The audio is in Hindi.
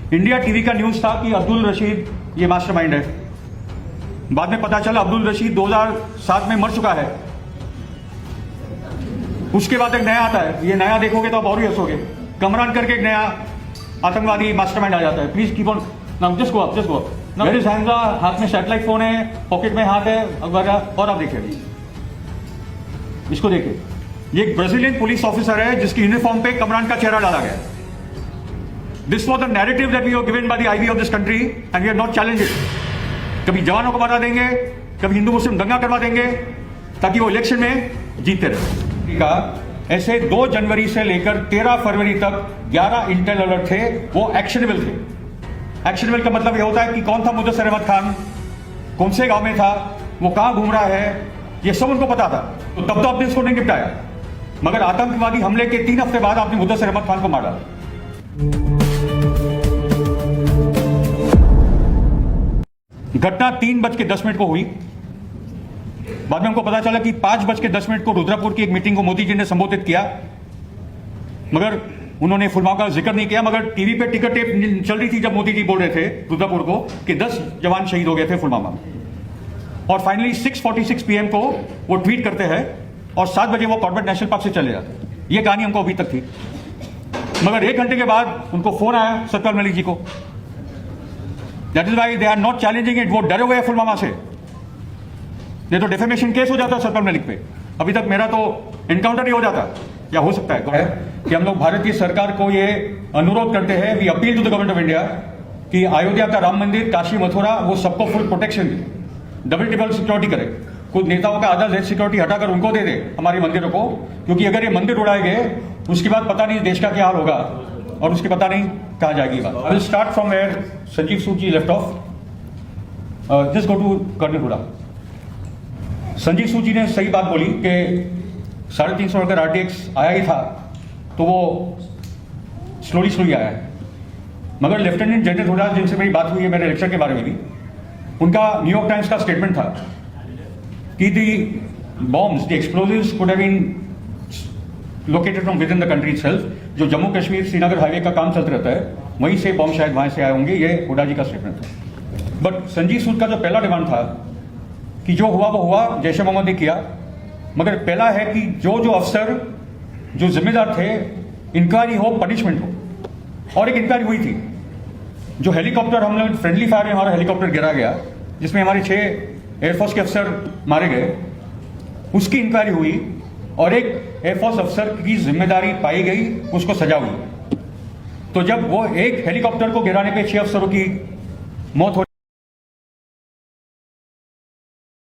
इंडिया टीवी का न्यूज था कि अब्दुल रशीद ये मास्टरमाइंड है। बाद में पता चला अब्दुल रशीद 2007 में मर चुका है। उसके बाद एक नया आता है, ये नया देखोगे तो आप और ही हंसोगे। कमरान करके एक नया आतंकवादी मास्टरमाइंड आ जाता है। Please keep on now, just go up. Where is हैंजा, हाथ में सैटेलाइट फोन है, पॉकेट में हाथ है और आप देखिए, इसको देखिए, ये एक ब्राजीलियन पुलिस ऑफिसर है जिसकी यूनिफॉर्म पे कमरान का चेहरा डाला गया। This was the narrative that we were given by the IB of this country and we are not challenge it. कभी जवानों को बता देंगे, कभी हिंदू मुस्लिम दंगा करवा देंगे ताकि वो इलेक्शन में जीतते रहे। ऐसे 2 जनवरी से लेकर 13 फरवरी तक 11 इंटेल अलर्ट थे, वो एक्शनेबल थे। एक्शनेबल का मतलब ये होता है कि कौन था मुदस्सिर अहमद खान, कौन से गांव में था, वो कहां घूम रहा है, ये सब उनको पता था। तो तब तो आपने इसको नहीं निपटाया, मगर आतंकवादी हमले के 3 हफ्ते बाद आपने मुदस्सिर अहमद खान को मारा। घटना 3:10 को हुई। बाद में हमको पता चला कि 5:10 को रुद्रपुर की एक मीटिंग को मोदी जी ने संबोधित किया, मगर उन्होंने पुलवामा का जिक्र नहीं किया। मगर टीवी पे टिकट टेप चल रही थी जब मोदी जी बोल रहे थे रुद्रपुर को कि 10 जवान शहीद हो गए थे पुलवामा में। और फाइनली 6:46 PM को वो ट्वीट करते हैं और 7 बजे वो कॉर्बेट नेशनल पार्क से चले जाते हैं। ये कहानी हमको अभी तक थी, मगर 1 घंटे के बाद उनको फोन आया सत्यपाल मलिक जी को। That is why they are not challenging it. वो डरे हुए हैं पुलवामा से, नहीं तो डिफेमेशन केस हो जाता सत्यपाल मलिक पे। अभी तक मेरा तो एनकाउंटर ही हो जाता, या हो सकता है कि हम लोग भारत की सरकार को ये अनुरोध करते हैं, we appeal to the government of India कि अयोध्या का राम मंदिर, काशी मथुरा, वो सबको फुल प्रोटेक्शन दे, डबल ट्रिपल सिक्योरिटी करे। कुछ नेताओं का आधा सिक्योरिटी हटाकर उनको दे दे हमारे मंदिरों को, क्योंकि अगर ये मंदिर उड़ाए गए उसके बाद पता नहीं देश का क्या हाल होगा और उसकी पता नहीं कहां जाएगी बात। I will start from where Sanjeev Sood ji left off. Just go to colonel Hooda. Sanjeev Sood ji ने सही बात बोली कि 350 अगर RTX आया ही था तो वो स्लोली आया है। मगर लेफ्टिनेंट जनरल हुडा जिनसे मेरी बात हुई है मेरे लेक्चर के बारे में भी, उनका न्यूयॉर्क टाइम्स का स्टेटमेंट था कि the bombs, the explosives could have been located from within the country itself. जो जम्मू कश्मीर श्रीनगर हाईवे का काम चलता रहता है, वहीं से बॉम्ब शायद वहां से आए होंगे। ये हुडा जी का स्टेटमेंट था। बट संजीव सूद का जो पहला डिमांड था कि जो हुआ वो हुआ, जैश ए मोहम्मद ने किया, मगर पहला है कि जो अफसर जो जिम्मेदार थे, इंक्वायरी हो, पनिशमेंट हो। और एक इंक्वायरी हुई थी, जो हेलीकॉप्टर हम लोग फ्रेंडली फायर में हमारा हेलीकॉप्टर गिरा गया जिसमें हमारे 6 एयरफोर्स के अफसर मारे गए, उसकी इंक्वायरी हुई और एक एयरफोर्स अफसर की जिम्मेदारी पाई गई, उसको सजा हुई। तो जब वो एक हेलीकॉप्टर को गिराने पे 6 अफसरों की मौत हो